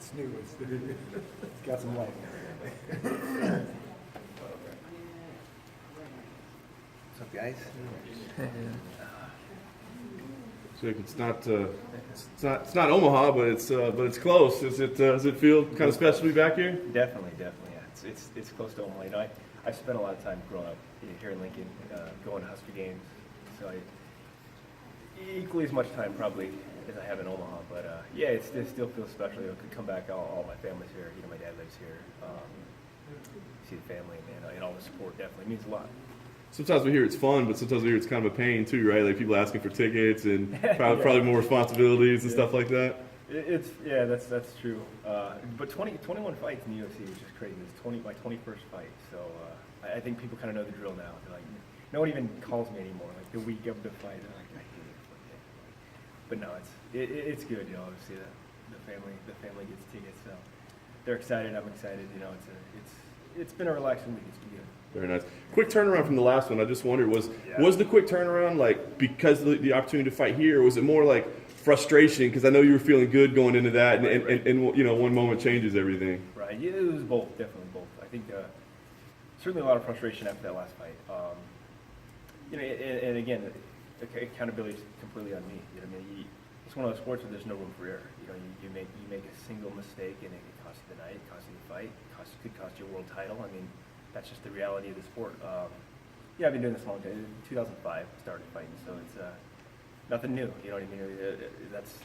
It's new. It's got some life. What's up, guys? So it's not Omaha, but it's close. Does it feel kind of special to be back here? Definitely, yeah. It's close to Omaha. You know, I spent a lot of time growing up here in Lincoln, going to Husker games. So equally as much time probably as I have in Omaha. But yeah, it still feels special. You know, could come back. All my family's here. You know, my dad lives here. See the family and all the support definitely means a lot. Sometimes we hear it's fun, but sometimes we hear it's kind of a pain too, right? Like people asking for tickets and probably more responsibilities and stuff like that. That's true. But 21 fights in the UFC is just crazy. It's my 21st fight, so I think people kind of know the drill now. They're like, no one even calls me anymore. Like the week of the fight, they're like, I hate it. But no, it's good. You know, obviously the family gets tickets, so they're excited. I'm excited. You know, it's been a relaxing week. It's been good. Very nice. Quick turnaround from the last one. I just wondered, was the quick turnaround like because of the opportunity to fight here, or was it more like frustration? Because I know you were feeling good going into that, and you know, one moment changes everything. Right. Yeah, it was both. Definitely both. I think certainly a lot of frustration after that last fight. You know, and again, accountability is completely on me. You know, I mean, it's one of those sports where there's no room for error. You know, you make a single mistake and it could cost you the night, cost you the fight, could cost you a world title. I mean, that's just the reality of the sport. Yeah, I've been doing this a long time. 2005 started fighting, so it's nothing new. You know what I mean?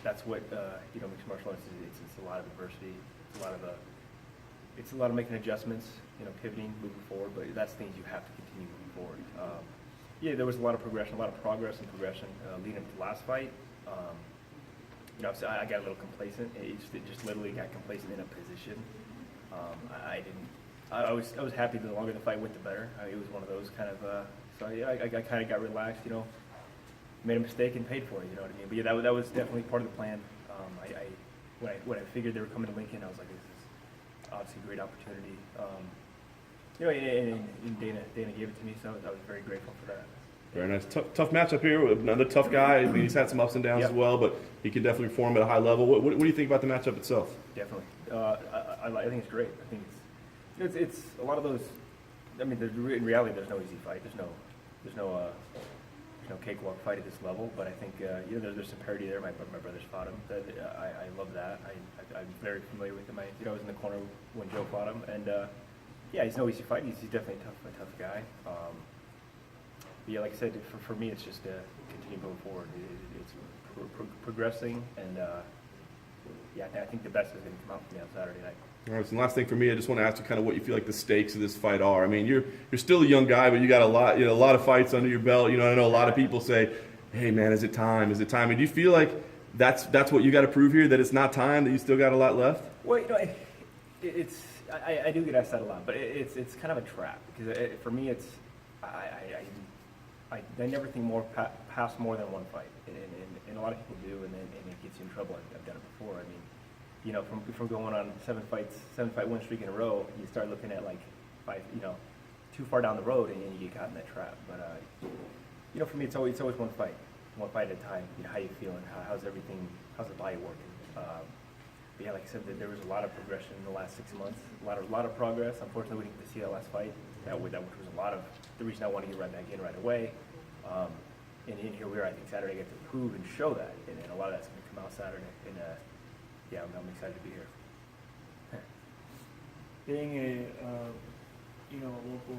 That's what you know, mixed martial arts is. It's a lot of adversity. It's a lot of making adjustments. You know, pivoting, moving forward. But that's things you have to continue moving forward. Yeah, there was a lot of progression, a lot of progress and progression leading up to the last fight. You know, I got a little complacent. It just literally got complacent in a position. I was happy the longer the fight went, the better. It was one of those kind of, so yeah, I kind of got relaxed, you know, made a mistake and paid for it, you know what I mean? But yeah, that was definitely part of the plan. When I figured they were coming to Lincoln, I was like, this is obviously a great opportunity. You know, and Dana gave it to me, so I was very grateful for that. Very nice. Tough matchup here with another tough guy. I mean, he's had some ups and downs as well, but he can definitely perform at a high level. What do you think about the matchup itself? Definitely. I think it's great. I think it's a lot of those. I mean, in reality, there's no easy fight. There's no cakewalk fight at this level. But I think you know, there's some parity there. My brothers fought him. I love that. I'm very familiar with him. I was in the corner when Joe fought him, and yeah, he's no easy fight. He's definitely a tough guy. But yeah, like I said, for me, it's just continue going forward. It's progressing, and yeah, I think the best is going to come out from me on Saturday night. All right, so the last thing for me, I just want to ask you kind of what you feel like the stakes of this fight are. I mean, you're still a young guy, but you got a lot of fights under your belt. You know, I know a lot of people say, "Hey, man, is it time? Is it time?" And do you feel like that's what you got to prove here? That it's not time? That you still got a lot left? Well, you know, I do get asked that a lot, but it's kind of a trap because for me, it's I never think past more than one fight, and a lot of people do, and it gets you in trouble. I've done it before. I mean, you know, from going on 7 fight win streak in a row, you start looking at like 5, you know, too far down the road, and you get caught in that trap. But you know, for me, it's always one fight at a time. You know, how you feeling? How's everything? How's the body working? But yeah, like I said, there was a lot of progression in the last 6 months. A lot of progress. Unfortunately, we didn't get to see that last fight. That was a lot of the reason I wanted to get right back in right away. And here we are. I think Saturday I get to prove and show that, and a lot of that's going to come out Saturday. And yeah, I'm excited to be here. Being a local,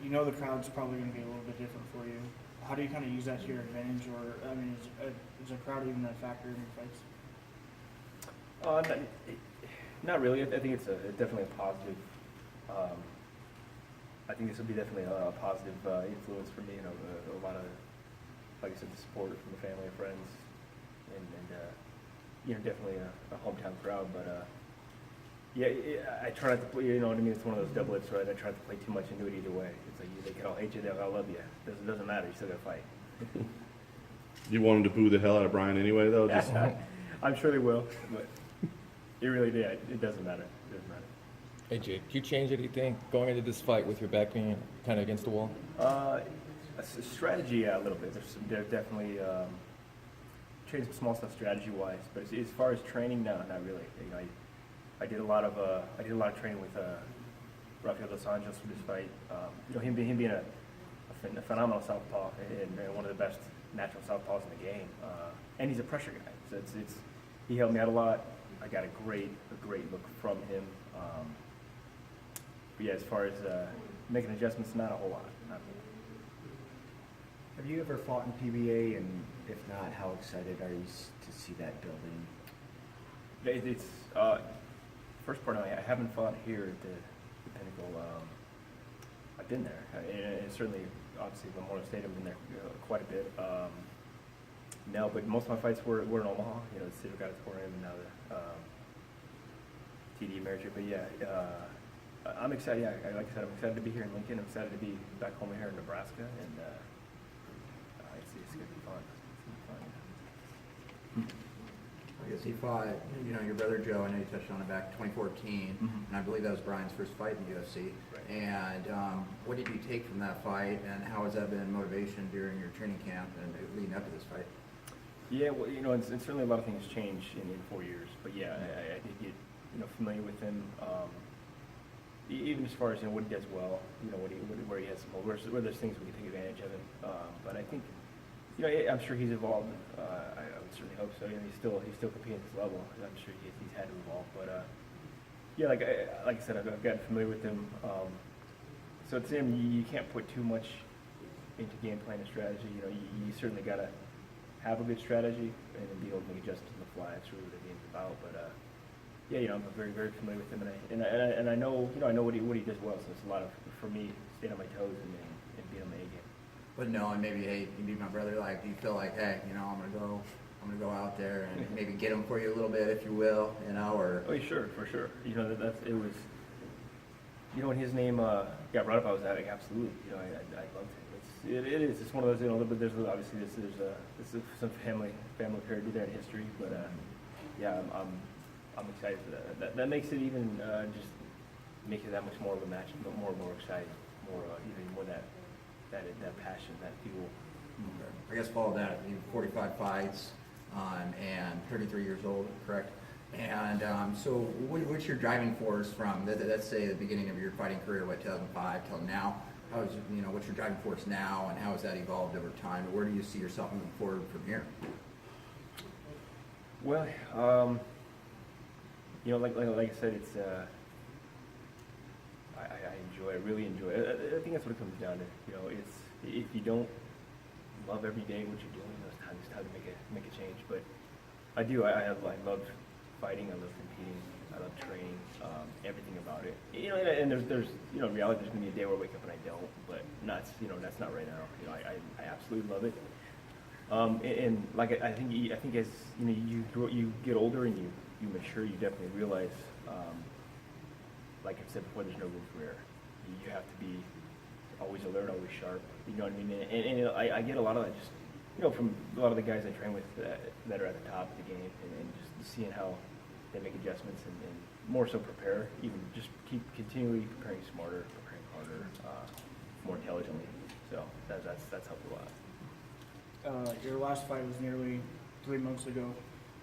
you know, the crowd's probably going to be a little bit different for you. How do you kind of use that to your advantage, or I mean, is a crowd even a factor in your fights? Not really. I think it's definitely a positive. I think this will be definitely a positive influence for me. You know, a lot of, like I said, the support from the family and friends, and you know, definitely a hometown crowd. But yeah, I try not to play. You know what I mean? It's one of those double-edged swords. I try not to play too much into it either way. It's like they can all hate you, they all love you. It doesn't matter. You still got to fight. You want him to boo the hell out of Brian anyway, though? Just... I'm sure they will, but it really did. It doesn't matter. It doesn't matter. Hey Jake, did you change anything going into this fight with your back being kind of against the wall? Strategy, yeah, a little bit. There's definitely changed some small stuff strategy-wise, but as far as training, no, not really. You know, I did a lot of training with Rafael dos Anjos for this fight. You know, him being a phenomenal southpaw and one of the best natural southpaws in the game, and he's a pressure guy. So he helped me out a lot. I got a great look from him. But yeah, as far as making adjustments, not a whole lot. Not really. Have you ever fought in PBA, and if not, how excited are you to see that building? It's first part. I haven't fought here at the Pinnacle. I've been there, and certainly, obviously, Memorial Stadium, I've been there quite a bit. No, but most of my fights were in Omaha. You know, the Cedar Auditorium, and now the TD Ameritrade. But yeah, I'm excited. Yeah, like I said, I'm excited to be here in Lincoln. I'm excited to be back home here in Nebraska, and it's gonna be fun. It's gonna be fun. Yeah. I guess he fought, you know, your brother Joe, I know you touched on it back in 2014, and I believe that was Brian's first fight in the UFC. Right. And what did you take from that fight, and how has that been motivation during your training camp and leading up to this fight? Yeah, well, you know, and certainly a lot of things changed in 4 years. But yeah, I did get, you know, familiar with him. Even as far as, you know, what he does well, you know, where he has some, where there's things we can take advantage of him. But I think, you know, I'm sure he's evolved. I would certainly hope so. You know, he's still competing at this level. I'm sure he's had to evolve. But yeah, like I said, I've gotten familiar with him. So it's him. You can't put too much into game plan and strategy. You know, you certainly got to have a good strategy and then be able to make adjustments on the fly. That's really what the game's about. But yeah, you know, I'm very, very familiar with him, and I know, you know, I know what he does well. So it's a lot of, for me, staying on my toes and being on my A game. But knowing maybe, hey, you beat my brother, like, do you feel like, hey, you know, I'm gonna go out there and maybe get him for you a little bit, if you will, you know, or? Oh, sure, for sure. You know, it was, you know, when his name got brought up, I was like, absolutely. You know, I loved it. It's one of those, you know, but there's obviously there's some family parody there in history, but yeah, I'm excited for that. That makes it even just makes it that much more of a match, more exciting, more you know, more that passion, that fuel. I guess follow that. You have 45 fights and 33 years old, correct? And so what's your driving force from, let's say, the beginning of your fighting career, 2005 till now? You know, what's your driving force now, and how has that evolved over time? Where do you see yourself moving forward from here? Well, you know, like I said, it's I really enjoy it. I think that's what it comes down to. You know, it's if you don't love every day what you're doing, it's time to make a change. But I do. I love fighting. I love competing. I love training. Everything about it. You know, and there's you know, reality. There's gonna be a day where I wake up and I don't. But that's, you know, that's not right now. You know, I absolutely love it. And like I think as you know, you get older and you mature, you definitely realize, like I said before, there's no room for error. You have to be always alert, always sharp. You know what I mean? And you know, I get a lot of that just, you know, from a lot of the guys I train with that are at the top of the game, and just seeing how they make adjustments and more so prepare, even just keep continually preparing smarter, preparing harder, more intelligently. So that's helped a lot. Your last fight was nearly 3 months ago.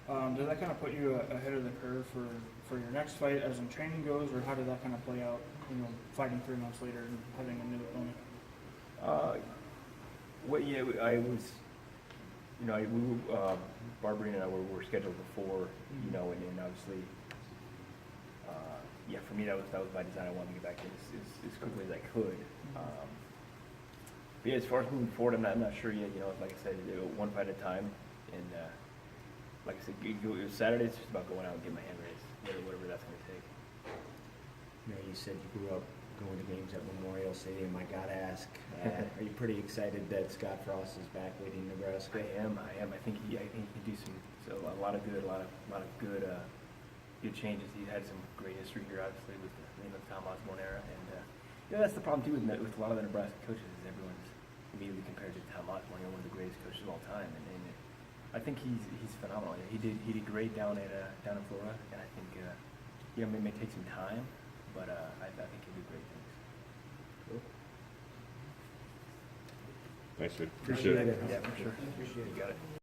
Does that kind of put you ahead of the curve for your next fight as in training goes, or how did that kind of play out, you know, fighting 3 months later and having a new opponent? Well, yeah, I was, you know, Barbara and I were scheduled before, you know, and obviously, yeah, for me that was by design. I wanted to get back in as quickly as I could. But yeah, as far as moving forward, I'm not sure yet. You know, like I said, one fight at a time, and like I said, Saturday it's just about going out and getting my hand raised, whatever that's going to take. You know, you said you grew up going to games at Memorial Stadium. I gotta ask, are you pretty excited that Scott Frost is back leading Nebraska? I am. I think he can do a lot of good, good changes. He's had some great history here, obviously, with the Tom Osborne era, and you know, that's the problem too with a lot of the Nebraska coaches is everyone's immediately compared to Tom Osborne, one of the greatest coaches of all time, and I think he's phenomenal. He did great down in Florida, and I think you know, it may take some time, but I think he'll do great things. Cool. Thanks, dude. Appreciate it. Yeah, for sure. You got it.